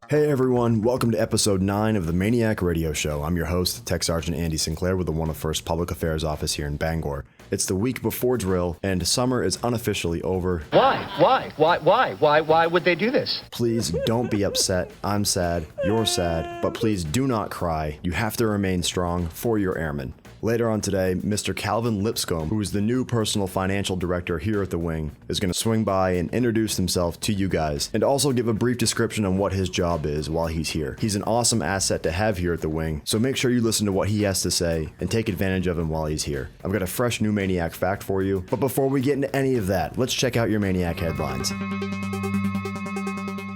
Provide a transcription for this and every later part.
Hey everyone, welcome to episode 9 of the MAINEiac radio show. I'm your host, Tech Sergeant Andy Sinclair with the 101st Public Affairs Office here in Bangor. It's the week before drill, and summer is unofficially over. Why would they do this? Please don't be upset. I'm sad, you're sad, but please do not cry. You have to remain strong for your airmen. Later on today, Mr. Calvin Lipscomb, who is the new Personal Financial Director here at the Wing, is going to swing by and introduce himself to you guys, and also give a brief description on what his job is while he's here. He's an awesome asset to have here at the Wing, so make sure you listen to what he has to say and take advantage of him while he's here. I've got a fresh new MAINEiac fact for you, but before we get into any of that, let's check out your MAINEiac headlines.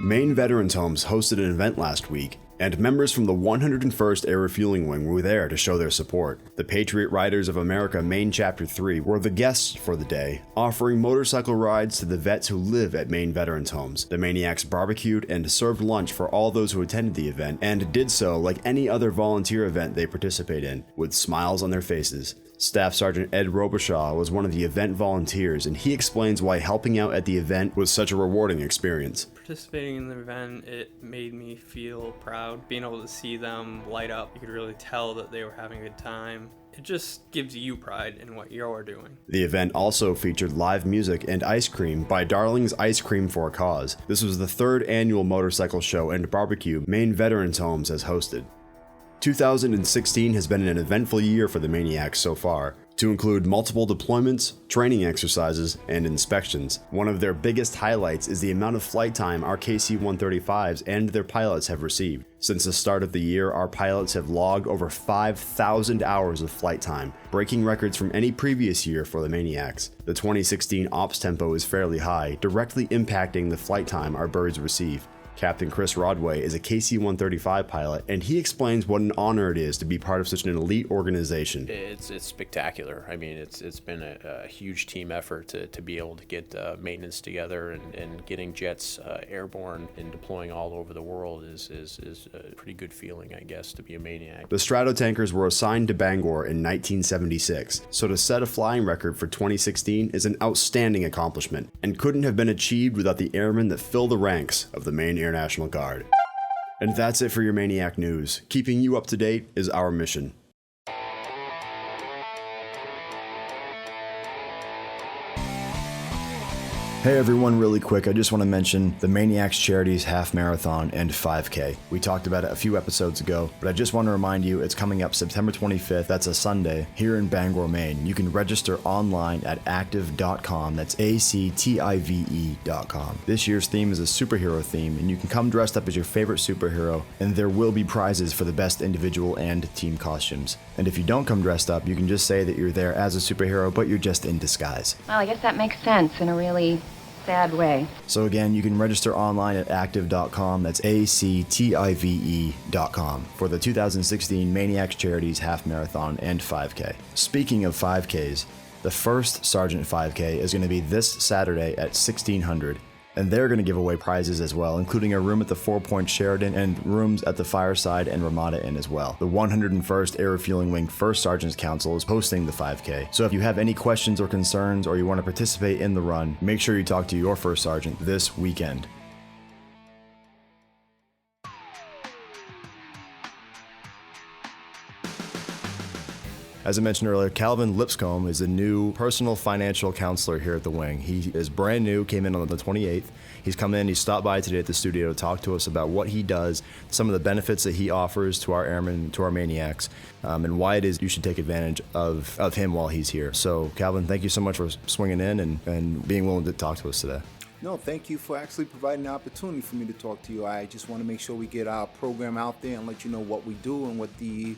Maine Veterans Homes hosted an event last week, and members from the 101st Air Refueling Wing were there to show their support. The Patriot Riders of America Maine Chapter 3 were the guests for the day, offering motorcycle rides to the vets who live at Maine Veterans Homes. The MAINEiacs barbecued and served lunch for all those who attended the event, and did so like any other volunteer event they participate in, with smiles on their faces. Staff Sergeant Ed Robichaud was one of the event volunteers, and he explains why helping out at the event was such a rewarding experience. Participating in the event, it made me feel proud. Being able to see them light up, you could really tell that they were having a good time. It just gives you pride in what you're doing. The event also featured live music and ice cream by Darling's Ice Cream for a Cause. This was the third annual motorcycle show and barbecue Maine Veterans Homes has hosted. 2016 has been an eventful year for the MAINEiacs so far, to include multiple deployments, training exercises, and inspections. One of their biggest highlights is the amount of flight time our KC-135s and their pilots have received. Since the start of the year, our pilots have logged over 5,000 hours of flight time, breaking records from any previous year for the MAINEiacs. The 2016 ops tempo is fairly high, directly impacting the flight time our birds receive. Captain Chris Rodway is a KC-135 pilot, and he explains what an honor it is to be part of such an elite organization. It's spectacular. I mean, it's been a huge team effort to be able to get maintenance together, and getting jets airborne and deploying all over the world is a pretty good feeling, I guess, to be a MAINEiac. The Stratotankers were assigned to Bangor in 1976, so to set a flying record for 2016 is an outstanding accomplishment, and couldn't have been achieved without the airmen that fill the ranks of the Maine Air National Guard. And that's it for your MAINEiac news. Keeping you up to date is our mission. Hey everyone, really quick, I just want to mention the MAINEiacs Charities Half Marathon and 5K. We talked about it a few episodes ago, but I just want to remind you it's coming up September 25th, that's a Sunday, here in Bangor, Maine. You can register online at active.com, that's ACTIVE.com. This year's theme is a superhero theme, and you can come dressed up as your favorite superhero, and there will be prizes for the best individual and team costumes. And if you don't come dressed up, you can just say that you're there as a superhero, but you're just in disguise. Well, I guess that makes sense in a really sad way. So again, you can register online at active.com, that's ACTIVE.com, for the 2016 MAINEiacs Charities Half Marathon and 5K. Speaking of 5Ks, the first Sergeant 5K is going to be this Saturday at 1600, and they're going to give away prizes as well, including a room at the 4 Point Sheridan and rooms at the Fireside and Ramada Inn as well. The 101st Air Refueling Wing First Sergeants Council is hosting the 5K, so if you have any questions or concerns or you want to participate in the run, make sure you talk to your First Sergeant this weekend. As I mentioned earlier, Calvin Lipscomb is the new Personal Financial Counselor here at the Wing. He is brand new, came in on the 28th. He's come in, he stopped by today at the studio to talk to us about what he does, some of the benefits that he offers to our airmen, to our MAINEiacs, and why it is you should take advantage of him while he's here. So, Calvin, thank you so much for swinging in and being willing to talk to us today. No, thank you for actually providing the opportunity for me to talk to you. I just want to make sure we get our program out there and let you know what we do and what the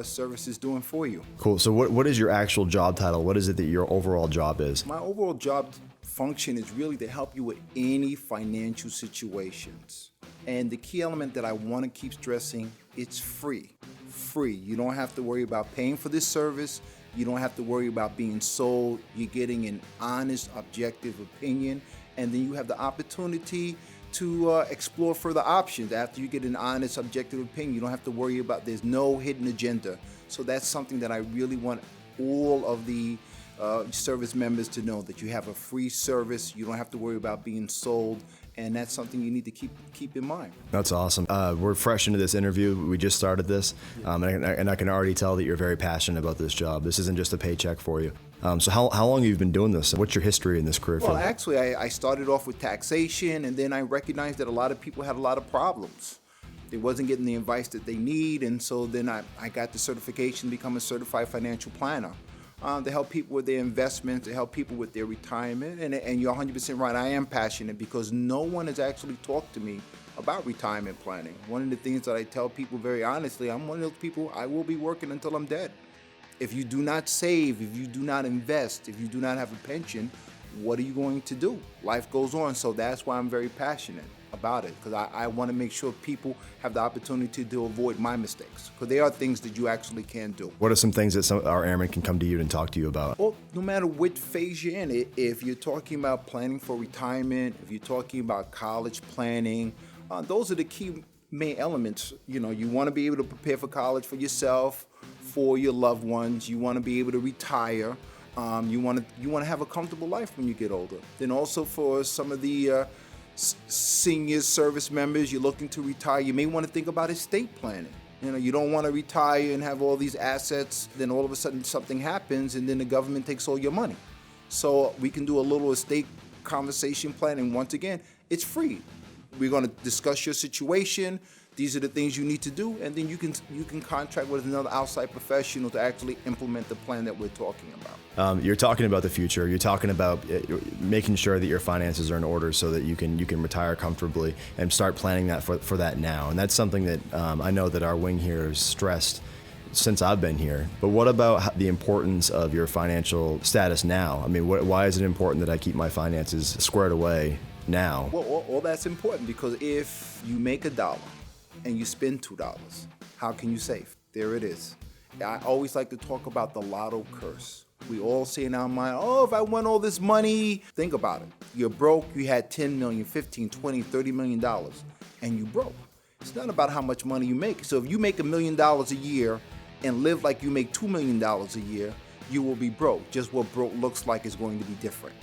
service is doing for you. Cool. So what is your actual job title? What is it that your overall job is? My overall job function is really to help you with any financial situations. And the key element that I want to keep stressing, it's free. Free. You don't have to worry about paying for this service. You don't have to worry about being sold. You're getting an honest, objective opinion. And then you have the opportunity to explore further options after you get an honest, objective opinion. You don't have to worry about, there's no hidden agenda. So that's something that I really want all of the service members to know, that you have a free service. You don't have to worry about being sold, And that's something you need to keep in mind. That's awesome. We're fresh into this interview. We just started this, and I can already tell that you're very passionate about this job. This isn't just a paycheck for you. So how long have you been doing this? What's your history in this career field? Well, actually, I started off with taxation, and then I recognized that a lot of people had a lot of problems. They wasn't getting the advice that they need, and so then I got the certification to become a certified financial planner. To help people with their investments, to help people with their retirement. And you're 100% right, I am passionate because no one has actually talked to me about retirement planning. One of the things that I tell people very honestly, I'm one of those people, I will be working until I'm dead. If you do not save, if you do not invest, if you do not have a pension, what are you going to do? Life goes on, so that's why I'm very passionate about it, because I want to make sure people have the opportunity to avoid my mistakes, because there are things that you actually can do. What are some things that our airmen can come to you and talk to you about? Well, no matter what phase you're in, if you're talking about planning for retirement, if you're talking about college planning, those are the key main elements. You know, you want to be able to prepare for college for yourself, for your loved ones. You want to be able to retire. You want to have a comfortable life when you get older. Then also for some of the senior service members, you're looking to retire, you may want to think about estate planning. You know, you don't want to retire and have all these assets, then all of a sudden something happens and then the government takes all your money. So we can do a little estate conversation planning. Once again, it's free. We're going to discuss your situation. These are the things you need to do, and then you can contract with another outside professional to actually implement the plan that we're talking about. You're talking about the future. You're talking about making sure that your finances are in order so that you can retire comfortably and start planning that for that now. And that's something that I know that our wing here has stressed since I've been here. But what about the importance of your financial status now? I mean, why is it important that I keep my finances squared away now? Well, all that's important, because if you make $1 and you spend $2, how can you save? There it is. I always like to talk about the lotto curse. We all say in our mind, oh, if I won all this money, think about it. You're broke, you had 10 million, 15, 20, $30 million, and you broke. It's not about how much money you make. So if you make $1 million a year and live like you make $2 million a year, you will be broke. Just what broke looks like is going to be different.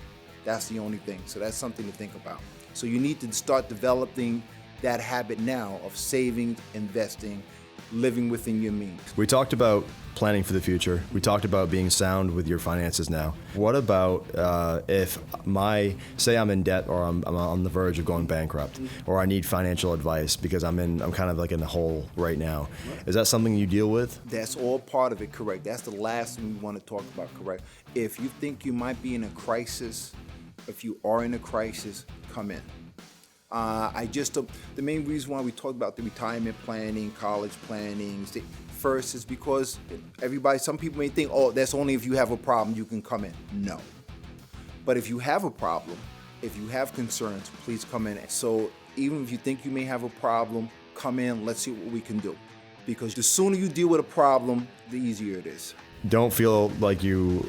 That's the only thing. So that's something to think about. So you need to start developing that habit now of saving, investing, living within your means. We talked about planning for the future. We talked about being sound with your finances now. What about if say I'm in debt, or I'm on the verge of going bankrupt, or I need financial advice because I'm kind of like in the hole right now. Is that something you deal with? That's all part of it, correct. That's the last thing we want to talk about, correct. If you think you might be in a crisis, if you are in a crisis, come in. The main reason why we talk about the retirement planning, college planning, first is because some people may think, oh, that's only if you have a problem you can come in. No. But if you have a problem, if you have concerns, please come in. So even if you think you may have a problem, come in, let's see what we can do. Because the sooner you deal with a problem, the easier it is. Don't feel like you're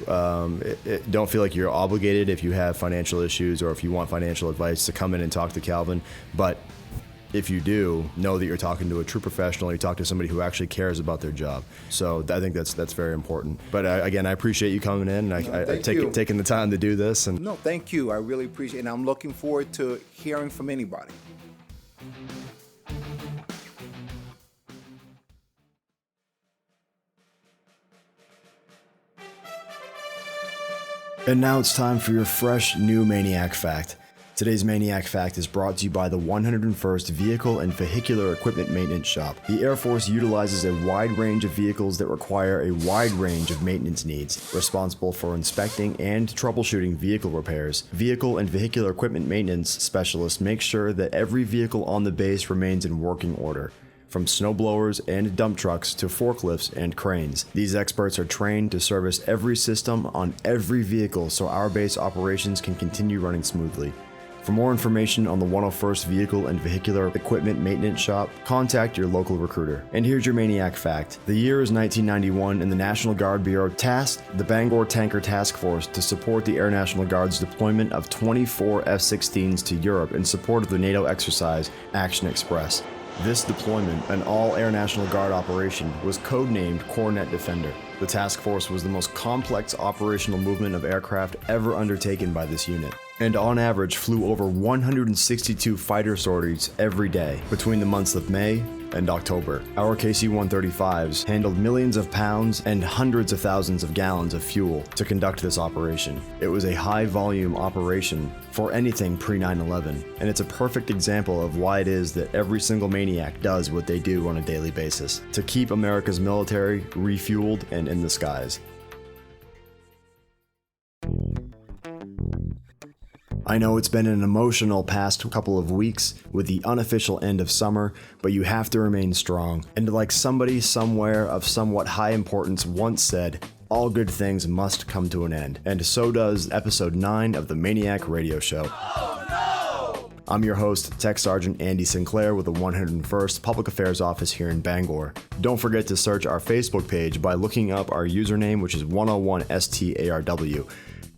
obligated if you have financial issues or if you want financial advice to come in and talk to Calvin. But if you do, know that you're talking to a true professional. You talk to somebody who actually cares about their job. So I think that's very important. But again, I appreciate you coming in and taking the time to do this. And no, thank you. I really appreciate it. And I'm looking forward to hearing from anybody. And now it's time for your fresh new MAINEiac fact. Today's MAINEiac fact is brought to you by the 101st Vehicle and Vehicular Equipment Maintenance Shop. The Air Force utilizes a wide range of vehicles that require a wide range of maintenance needs. Responsible for inspecting and troubleshooting vehicle repairs, Vehicle and Vehicular Equipment Maintenance specialists make sure that every vehicle on the base remains in working order. From snowblowers and dump trucks to forklifts and cranes. These experts are trained to service every system on every vehicle so our base operations can continue running smoothly. For more information on the 101st Vehicle and Vehicular Equipment Maintenance Shop, contact your local recruiter. And here's your MAINEiac fact. The year is 1991 and the National Guard Bureau tasked the Bangor Tanker Task Force to support the Air National Guard's deployment of 24 F-16s to Europe in support of the NATO exercise Action Express. This deployment, an all-Air National Guard operation, was codenamed Coronet Defender. The task force was the most complex operational movement of aircraft ever undertaken by this unit, and on average flew over 162 fighter sorties every day between the months of May and October. Our KC-135s handled millions of pounds and hundreds of thousands of gallons of fuel to conduct this operation. It was a high-volume operation for anything pre-9/11, and it's a perfect example of why it is that every single MAINEiac does what they do on a daily basis, to keep America's military refueled and in the skies. I know it's been an emotional past couple of weeks with the unofficial end of summer, but you have to remain strong. And like somebody somewhere of somewhat high importance once said, all good things must come to an end. And so does episode 9 of the MAINEiac radio show. Oh, no! I'm your host, Tech Sergeant Andy Sinclair with the 101st Public Affairs Office here in Bangor. Don't forget to search our Facebook page by looking up our username, which is 101STARW.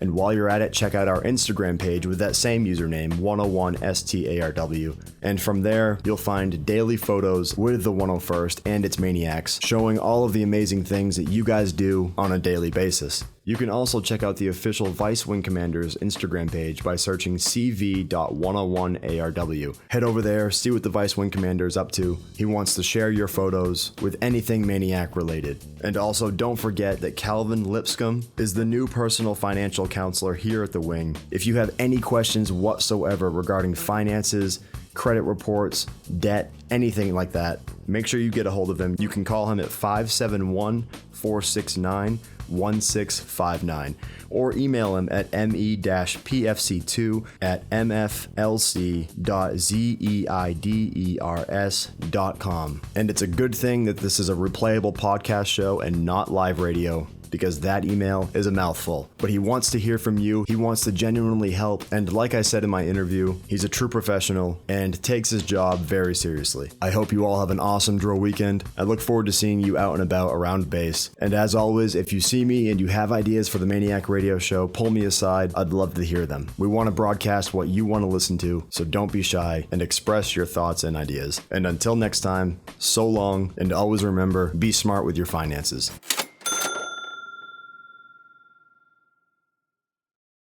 And while you're at it, check out our Instagram page with that same username, 101STARW. And from there, you'll find daily photos with the 101st and its MAINEiacs, showing all of the amazing things that you guys do on a daily basis. You can also check out the official Vice Wing Commander's Instagram page by searching CV.101ARW. Head over there, see what the Vice Wing Commander is up to. He wants to share your photos with anything MAINEiac related. And also don't forget that Calvin Lipscomb is the new personal financial counselor here at the Wing. If you have any questions whatsoever regarding finances, credit reports, debt, anything like that, make sure you get a hold of him. You can call him at 571-469-1659 or email him at me-pfc2@mflc.zeiders.com. And it's a good thing that this is a replayable podcast show and not live radio, because that email is a mouthful. But he wants to hear from you. He wants to genuinely help. And like I said in my interview, he's a true professional and takes his job very seriously. I hope you all have an awesome drill weekend. I look forward to seeing you out and about around base. And as always, if you see me and you have ideas for the MAINEiac radio show, pull me aside. I'd love to hear them. We want to broadcast what you want to listen to, so don't be shy and express your thoughts and ideas. And until next time, so long, and always remember, be smart with your finances.